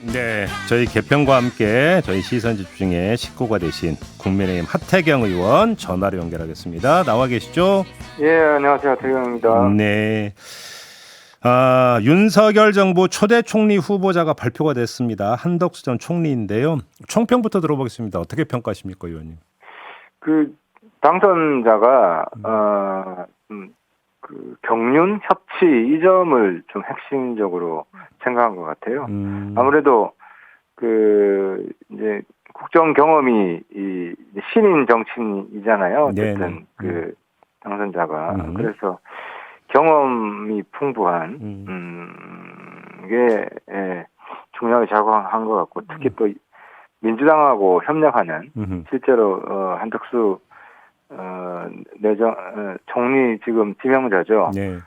네, 저희 개편과 함께 저희 시선 집중의 식구가 되신 국민의힘 하태경 의원 전화로 연결하겠습니다. 나와 계시죠? 예, 안녕하세요. 하태경입니다. 네. 윤석열 정부 초대 총리 후보자가 발표가 됐습니다. 한덕수 전 총리인데요. 총평부터 들어보겠습니다. 어떻게 평가하십니까, 의원님? 그 당선자가 그 경륜 협치 이 점을 좀 핵심적으로 생각한 것 같아요. 아무래도 그 이제 국정 경험이 이 신인 정치인이잖아요. 어쨌든 그 당선자가 그래서 경험이 풍부한 게 중요하게 작용한 것 같고 특히 또 민주당하고 협력하는 실제로 한덕수 총리 지금 지명자죠. 네.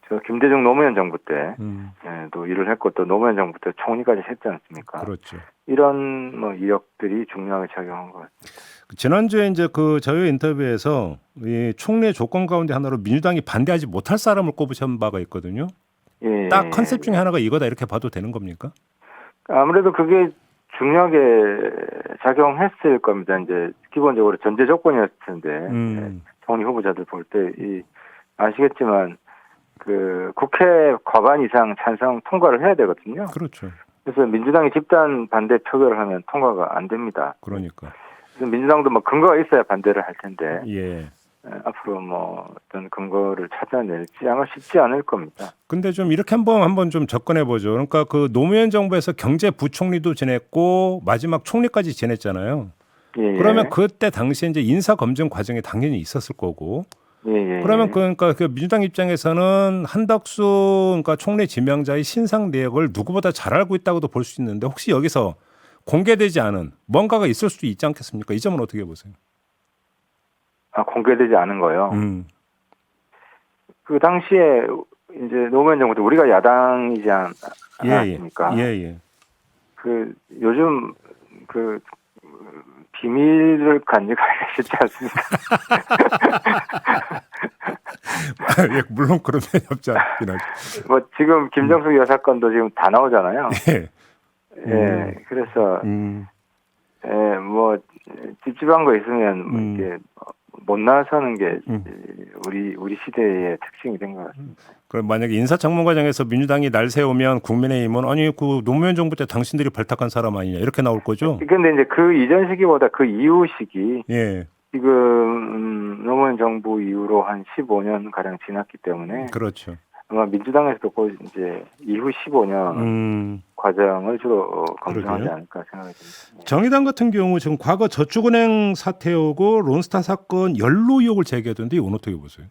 저 김대중 노무현 정부 때도 일을 했고 또 노무현 정부 때 총리까지 했지 않습니까? 그렇죠. 이런 이력들이 중요하게 작용한 것 같습니다. 지난주에 이제 그 저희 인터뷰에서 이 총리의 조건 가운데 하나로 민주당이 반대하지 못할 사람을 꼽으신 바가 있거든요. 예, 딱 컨셉 중에 하나가 이거다 이렇게 봐도 되는 겁니까? 아무래도 그게 중요하게 작용했을 겁니다. 이제 기본적으로 전제 조건이었을 텐데 총리 후보자들 볼 때 아시겠지만 그 국회 과반 이상 찬성 통과를 해야 되거든요. 그렇죠. 그래서 민주당이 집단 반대 표결을 하면 통과가 안 됩니다. 그러니까. 그래서 민주당도 근거가 있어야 반대를 할 텐데 예. 앞으로 어떤 근거를 찾아낼지 아마 쉽지 않을 겁니다. 근데 좀 이렇게 한번 좀 접근해 보죠. 그러니까 그 노무현 정부에서 경제부총리도 지냈고 마지막 총리까지 지냈잖아요. 예. 그러면 그때 당시에 이제 인사 검증 과정이 당연히 있었을 거고. 예. 그러면 그러니까 그 민주당 입장에서는 한덕수 그러니까 총리 지명자의 신상 내역을 누구보다 잘 알고 있다고도 볼 수 있는데 혹시 여기서 공개되지 않은 뭔가가 있을 수도 있지 않겠습니까? 이 점은 어떻게 보세요? 공개되지 않은 거요. 그 당시에 이제 노무현 정부 때 우리가 야당이지 않았습니까? 예. 그 요즘 그 비밀을 간직하기가 쉽지 않습니다. 예, 물론 그런 면이 없지 않긴 하죠. 지금 김정숙 여사 건도 지금 다 나오잖아요. 예. 예, 그래서 찝찝한 거 있으면 이렇게 못 나서는 게 우리 시대의 특징이 된 것 같습니다. 그럼 만약에 인사청문 과정에서 민주당이 날 세우면 국민의힘은 아니 그 노무현 정부 때 당신들이 발탁한 사람 아니냐 이렇게 나올 거죠? 그런데 이제 그 이전 시기보다 그 이후 시기 예. 지금 노무현 정부 이후로 한 15년 가량 지났기 때문에 그렇죠. 아마 민주당에서도 그 이제 이후 15년 과정을 주로 검증하지 그러게요. 않을까 생각이 듭니다. 정의당 같은 경우 지금 과거 저축은행 사태하고 론스타 사건 연루 의혹을 제기하던데 이건 어떻게 보세요?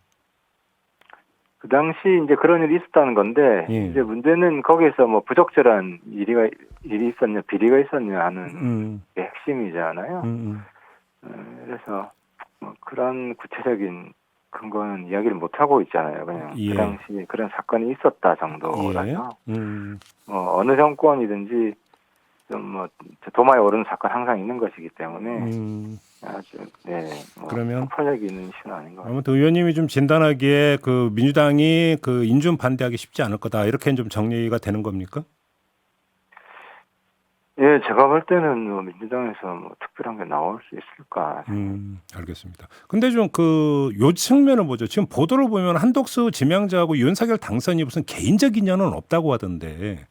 그 당시 이제 그런 일이 있었다는 건데 예. 이제 문제는 거기에서 부적절한 일이 있었냐 비리가 있었냐 하는 게 핵심이잖아요. 그래서 그런 구체적인 근거는 이야기를 못 하고 있잖아요. 그냥 예. 그 당시 그런 사건이 있었다 정도라서 예. 어느 정권이든지 좀 도마에 오르는 사건 항상 있는 것이기 때문에 아주 그러면 폭발력이 있는 이슈는 아닌 것 같아요. 아무튼 의원님이 좀 진단하기에 그 민주당이 그 인준 반대하기 쉽지 않을 거다 이렇게 좀 정리가 되는 겁니까? 예, 제가 볼 때는 민주당에서 특별한 게 나올 수 있을까. 알겠습니다. 근데 좀 요 측면을 보죠. 지금 보도를 보면 한덕수 지명자하고 윤석열 당선이 무슨 개인적 인연은 없다고 하던데.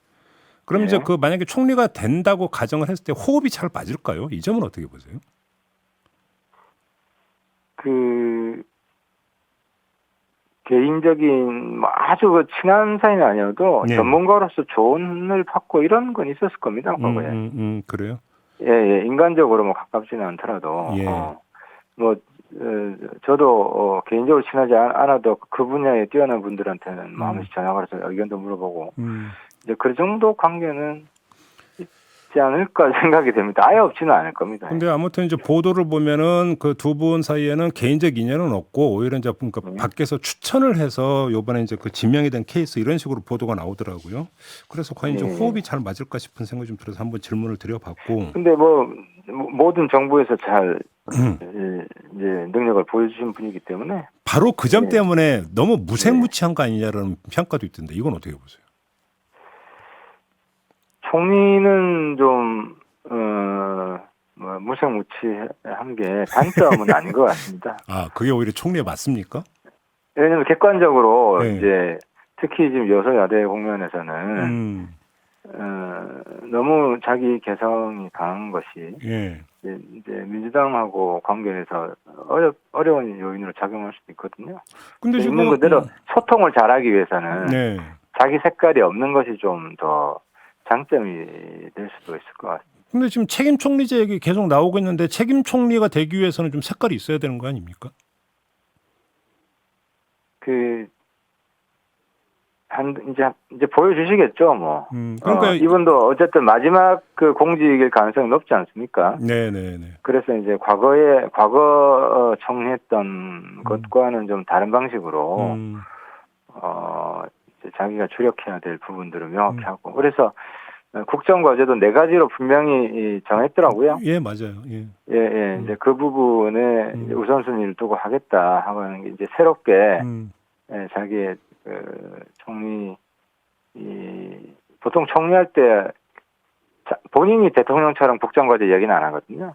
그럼 네. 이제 그 만약에 총리가 된다고 가정을 했을 때 호흡이 잘 맞을까요? 이 점은 어떻게 보세요? 그 개인적인 아주 친한 사이는 아니어도 네. 전문가로서 조언을 받고 이런 건 있었을 겁니다. 그래요? 예, 인간적으로 가깝지는 않더라도 예. 저도 개인적으로 친하지 않아도 그 분야에 뛰어난 분들한테는 한 번씩 전화 걸어서 의견도 물어보고 이제 그 정도 관계는 있지 않을까 생각이 됩니다. 아예 없지는 않을 겁니다. 근데 아무튼 이제 보도를 보면은 그 두 분 사이에는 개인적 인연은 없고 오히려 이제 그러니까 밖에서 추천을 해서 요번에 이제 그 지명이 된 케이스 이런 식으로 보도가 나오더라고요. 그래서 과연 좀 호흡이 잘 맞을까 싶은 생각이 좀 들어서 한번 질문을 드려봤고. 근데 모든 정부에서 잘 이제 능력을 보여주신 분이기 때문에 바로 그 점 때문에 너무 무색무취한 거 아니냐라는 평가도 있던데 이건 어떻게 보세요? 총리는 좀 뭐 무색무취한 게 단점은 아닌 것 같습니다. 아, 그게 오히려 총리에 맞습니까? 왜냐하면 객관적으로 네. 이제 특히 지금 여소야대 국면에서는 너무 자기 개성이 강한 것이 예. 이제 민주당하고 관계에서 어려운 요인으로 작용할 수도 있거든요. 근데 지금 있는 그대로 소통을 잘하기 위해서는 네. 자기 색깔이 없는 것이 좀 더 장점이 될 수도 있을 것 같습니다. 근데 지금 책임 총리제 얘기 계속 나오고 있는데 책임 총리가 되기 위해서는 좀 색깔이 있어야 되는 거 아닙니까? 이제 보여주시겠죠, 뭐. 그러니까 이분도 어쨌든 마지막 그 공직일 가능성이 높지 않습니까? 네네네. 그래서 이제 과거 청리했던 것과는 좀 다른 방식으로 이제 자기가 주력해야 될 부분들을 명확히 하고 그래서 국정과제도 4가지로 분명히 정했더라고요. 예, 맞아요. 예. 예, 이제 그 부분에 이제 우선순위를 두고 하겠다 하고 하는 게 이제 새롭게 예, 자기의 총리 보통 총리할 때 본인이 대통령처럼 국정과제 얘기는 안 하거든요.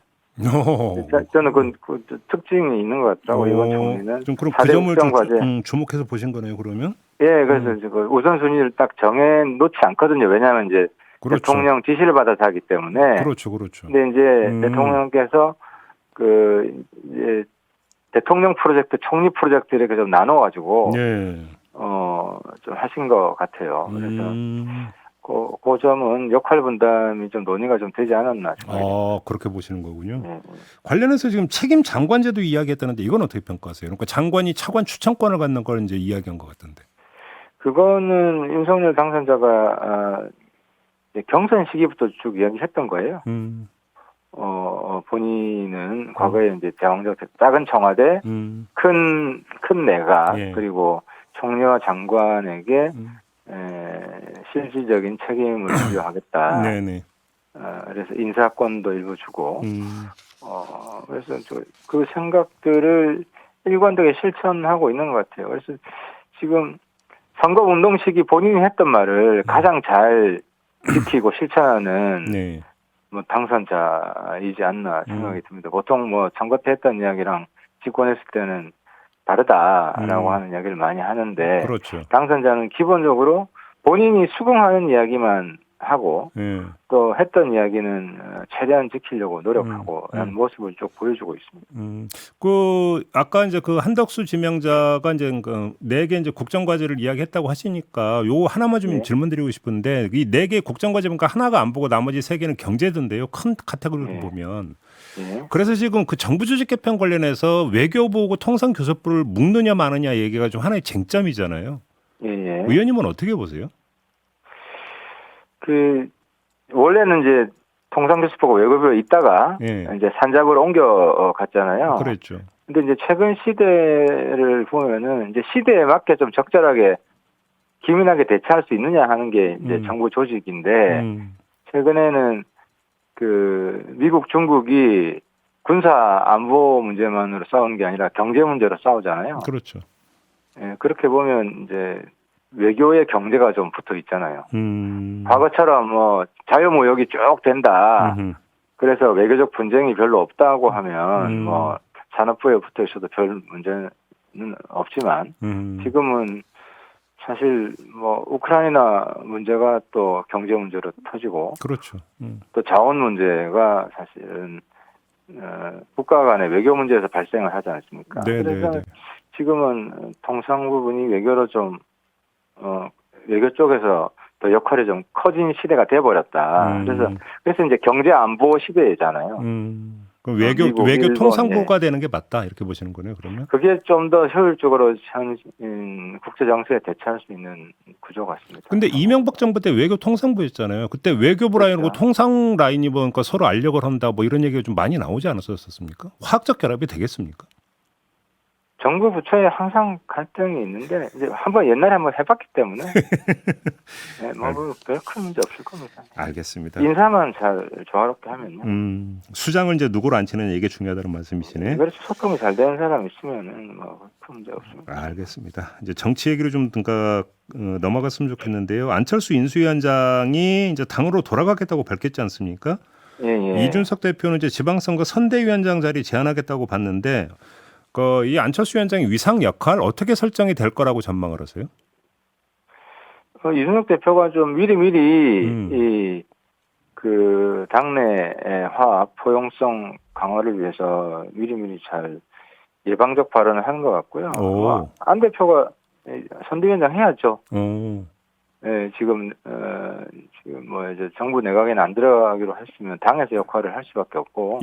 저는 그 특징이 있는 것 같더라고요. 이번 총리는 좀 그럼 그 4대 점을 국정과제. 주목해서 보신 거네요. 그러면? 예, 그래서 이제 그 우선순위를 딱 정해 놓지 않거든요. 왜냐하면 이제 그렇죠. 대통령 지시를 받아서 하기 때문에. 그렇죠. 근데 이제 대통령께서 이제 대통령 프로젝트, 총리 프로젝트 이렇게 좀 나눠가지고 네. 좀 하신 것 같아요. 그래서 그 점은 역할 분담이 좀 논의가 좀 되지 않았나 싶어요. 아, 그렇게 보시는 거군요. 관련해서 지금 책임 장관제도 이야기했다는데 이건 어떻게 평가하세요? 그러니까 장관이 차관 추천권을 갖는 걸 이제 이야기한 것 같던데. 그거는 윤석열 당선자가 이제 경선 시기부터 쭉 이야기했던 거예요. 본인은 과거에 이제 대왕적 작은 청와대, 큰 내각 예. 그리고 총리와 장관에게 실질적인 책임을 부여하겠다. 네네. 그래서 인사권도 일부 주고, 그래서 그 생각들을 일관되게 실천하고 있는 것 같아요. 그래서 지금 선거 운동 시기 본인이 했던 말을 가장 잘 지키고 실천하는 네. 뭐 당선자이지 않나 생각이 듭니다. 보통 뭐 선거 때 했던 이야기랑 집권했을 때는 다르다라고 하는 이야기를 많이 하는데 그렇죠. 당선자는 기본적으로 본인이 수긍하는 이야기만 하고 또 했던 이야기는 최대한 지키려고 노력하고 하는 모습을 쭉 보여주고 있습니다. 그 아까 이제 그 한덕수 지명자가 이제 그 4개 이제 국정과제를 이야기했다고 하시니까 요 하나만 좀 질문드리고 싶은데 이 4개 국정과제 보니까 하나가 안 보고 나머지 3개는 경제던데요. 큰 카테고리로 보면. 그래서 지금 그 정부 조직 개편 관련해서 외교부하고 통상교섭부를 묶느냐 마느냐 얘기가 좀 하나의 쟁점이잖아요. 의원님은 어떻게 보세요? 원래는 이제 통상교섭부가 외교부에 있다가 이제 산자부로 옮겨 갔잖아요. 그랬죠. 근데 이제 최근 시대를 보면은 이제 시대에 맞게 좀 적절하게 기민하게 대처할 수 있느냐 하는 게 이제 정부 조직인데 최근에는 미국, 중국이 군사 안보 문제만으로 싸우는 게 아니라 경제 문제로 싸우잖아요. 그렇죠. 예, 그렇게 보면 이제 외교의 경제가 좀 붙어 있잖아요. 과거처럼 뭐 자유무역이 쭉 된다. 그래서 외교적 분쟁이 별로 없다고 하면 뭐 산업부에 붙어 있어도 별 문제는 없지만 지금은 사실 뭐 우크라이나 문제가 또 경제 문제로 터지고 그렇죠. 또 자원 문제가 사실은 국가 간의 외교 문제에서 발생을 하지 않습니까? 그래서 지금은 통상 부분이 외교로 좀 외교 쪽에서 더 역할이 좀 커진 시대가 돼버렸다. 그래서 이제 경제 안보 시대잖아요. 그럼 외교 통상부가 되는 게 맞다 이렇게 보시는 거네요. 그러면 그게 좀 더 효율적으로 국제 정세에 대처할 수 있는 구조 같습니다. 근데 이명박 정부 때 외교 통상부였잖아요. 그때 외교부 라인하고 통상 라인이 보니까 서로 알력을 한다 뭐 이런 얘기가 좀 많이 나오지 않았었습니까? 화학적 결합이 되겠습니까? 정부 부처에 항상 갈등이 있는데 이제 옛날에 한번 해봤기 때문에 네, 별 큰 문제 없을 겁니다. 알겠습니다. 인사만 잘 조화롭게 하면요. 수장을 이제 누구로 앉히느냐 이게 중요하다는 말씀이시네. 그렇죠. 소통이 잘 되는 사람 있으면은 큰 문제 없습니다. 알겠습니다. 이제 정치 얘기로 좀 넘어갔으면 좋겠는데요. 안철수 인수위원장이 이제 당으로 돌아가겠다고 밝혔지 않습니까? 예. 이준석 대표는 이제 지방선거 선대위원장 자리 제안하겠다고 봤는데 이 안철수 위원장의 위상 역할 어떻게 설정이 될 거라고 전망을 하세요? 이준석 대표가 좀 미리 그 당내의 화합 포용성 강화를 위해서 미리 잘 예방적 발언을 하는 것 같고요. 안 대표가 선대위원장 해야죠. 네, 지금 이제 정부 내각에는 안 들어가기로 했으면 당에서 역할을 할 수밖에 없고,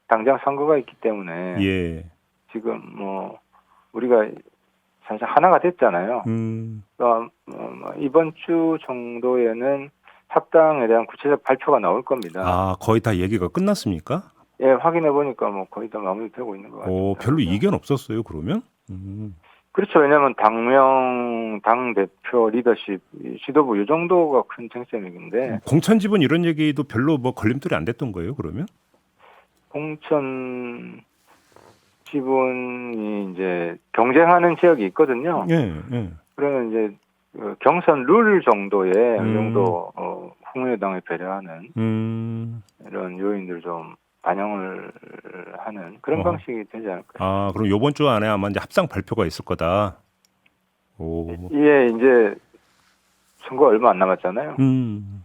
당장 선거가 있기 때문에 지금 우리가 사실 하나가 됐잖아요. 그러니까 이번 주 정도에는 합당에 대한 구체적 발표가 나올 겁니다. 아, 거의 다 얘기가 끝났습니까? 예, 확인해 보니까 거의 다 마무리되고 있는 것 같습니다. 별로 이견 없었어요, 그러면? 그렇죠. 왜냐하면 당 대표 리더십, 지도부 이 정도가 큰 쟁점인데 공천 지분 이런 얘기도 별로 걸림돌이 안 됐던 거예요, 그러면? 공천 지분이 이제 경쟁하는 지역이 있거든요. 그러면 이제 경선 룰 정도의 어느 정도 국민의당에 배려하는 이런 요인들 좀 반영을 하는 그런 방식이 되지 않을까. 그럼 이번 주 안에 아마 이제 합상 발표가 있을 거다. 예, 이제 선거 얼마 안 남았잖아요.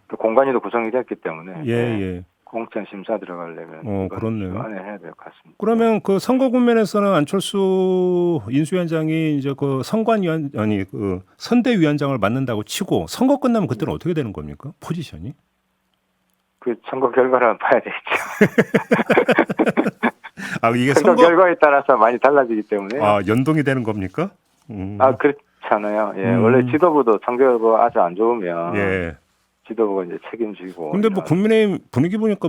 그 공관위도 구성이 됐기 때문에 공천 심사 들어가려면 그렇네요. 안에 해야 될 것 같습니다. 그러면 그 선거 국면에서는 안철수 인수위원장이 이제 선대위원장을 맡는다고 치고 선거 끝나면 그때는 어떻게 되는 겁니까? 포지션이? 그 선거 결과를 봐야 되겠죠. 이게 선거 결과에 따라서 많이 달라지기 때문에. 연동이 되는 겁니까? 그렇잖아요. 예, 원래 지도부도 선거 결과 아주 안 좋으면 지도부가 이제 책임지고. 근데 국민의힘 분위기 보니까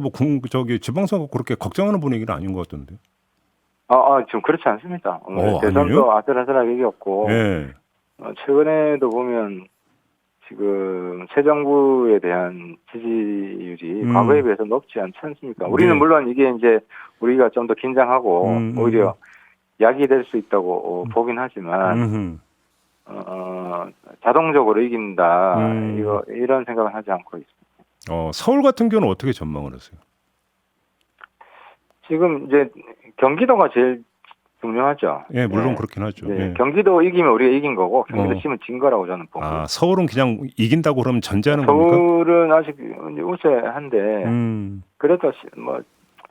지방선거 그렇게 걱정하는 분위기는 아닌 것 같던데. 지금 그렇지 않습니다. 대선도 아슬아슬하게 이겼고. 최근에도 보면 지금 새 정부에 대한 지지율이 과거에 비해서 높지 않지 않습니까? 우리는 물론 이게 이제 우리가 좀 더 긴장하고 오히려 약이 될 수 있다고 보긴 하지만 자동적으로 이긴다 이런 생각은 하지 않고 있습니다. 서울 같은 경우는 어떻게 전망을 하세요? 지금 이제 경기도가 제일 중요하죠. 물론 그렇긴 하죠. 경기도 이기면 우리가 이긴 거고 경기도 지면 진 거라고 저는 보고. 서울은 그냥 이긴다고 그러면 전제하는 겁니까? 서울은 아직 우세한데 그래도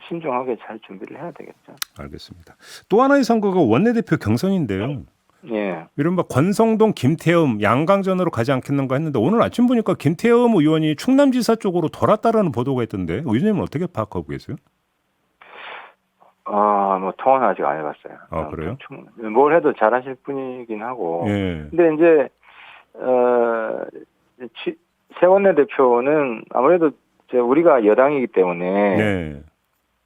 신중하게 잘 준비를 해야 되겠죠. 알겠습니다. 또 하나의 선거가 원내대표 경선인데요. 이른바 권성동, 김태흠 양강전으로 가지 않겠는가 했는데 오늘 아침 보니까 김태흠 의원이 충남지사 쪽으로 돌았다라는 보도가 있던데 의원님은 어떻게 파악하고 계세요? 통화는 아직 안 해봤어요. 그래요? 뭘 해도 잘하실 분이긴 하고. 근데 이제 새 원내대표는 아무래도 우리가 여당이기 때문에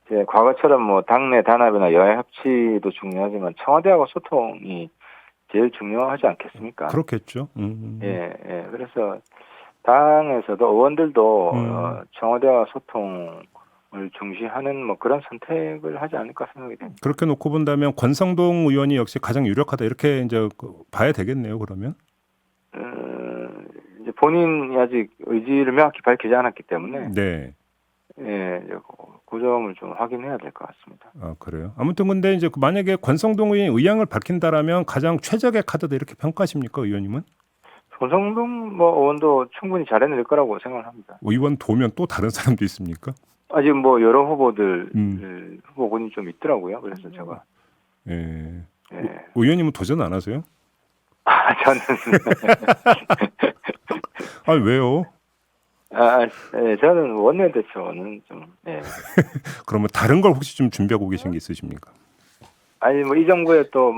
이제 과거처럼 당내 단합이나 여야 협치도 중요하지만 청와대하고 소통이 제일 중요하지 않겠습니까? 그렇겠죠. 그래서 당에서도 의원들도 청와대와 소통을 중시하는 그런 선택을 하지 않을까 생각이 됩니다. 그렇게 놓고 본다면 권성동 의원이 역시 가장 유력하다 이렇게 이제 봐야 되겠네요. 그러면 이제 본인이 아직 의지를 명확히 밝히지 않았기 때문에 그 점을 좀 확인해야 될 것 같습니다. 그래요. 아무튼 근데 이제 만약에 권성동 의원이 의향을 밝힌다라면 가장 최적의 카드다 이렇게 평가하십니까, 의원님은? 권성동 의원도 충분히 잘해낼 거라고 생각을 합니다. 의원 도면 또 다른 사람도 있습니까? 아직 여러 후보들 후보군이 좀 있더라고요. 그래서 제가 의원님은 도전 안 하세요? 저는 왜요? 저는 원내대표는 좀 그러면 다른 걸 혹시 좀 준비하고 계신 게 있으십니까? 이 정부에 또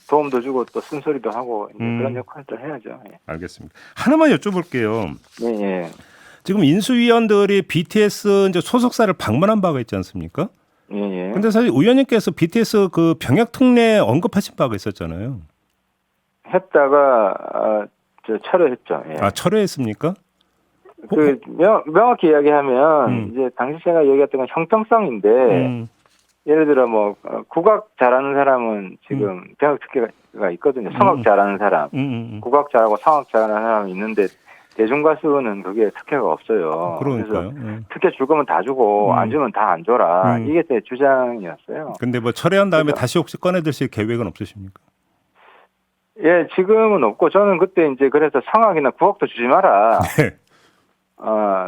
도움도 주고 또 쓴소리도 하고 그런 역할들 해야죠. 알겠습니다. 하나만 여쭤볼게요. 지금 인수위원들이 BTS 이제 소속사를 방문한 바가 있지 않습니까? 예. 근데 사실 의원님께서 BTS 그 병역 특례 언급하신 바가 있었잖아요. 했다가 철회했죠. 예. 아, 철회했습니까? 명확히 이야기하면, 음. 이제 당시 제가 얘기했던 건 형평성인데, 예를 들어 국악 잘하는 사람은 지금 병역 특혜가 있거든요. 성악 잘하는 사람, 국악 잘하고 성악 잘하는 사람이 있는데, 대중 가수는 그게 특혜가 없어요. 그러니까요. 그래서 특혜 줄 거면 다 주고, 안 주면 다 안 줘라. 이게 제 주장이었어요. 근데 뭐 철회한 다음에 그래서, 다시 혹시 꺼내드실 계획은 없으십니까? 예, 지금은 없고, 저는 그때 이제 그래서 성악이나 국악도 주지 마라. 네.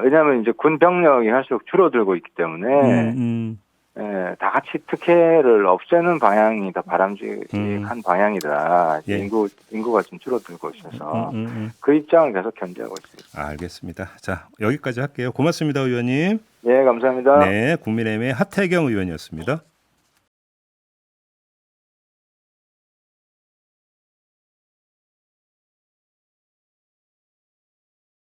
왜냐하면 이제 군 병력이 할수록 줄어들고 있기 때문에, 예, 다 같이 특혜를 없애는 방향이 더 바람직한 방향이다. 예. 인구가 좀 줄어들고 있어서 그 입장을 계속 견지하고 있습니다. 알겠습니다. 자, 여기까지 할게요. 고맙습니다, 의원님. 예, 감사합니다. 네, 국민의힘의 하태경 의원이었습니다.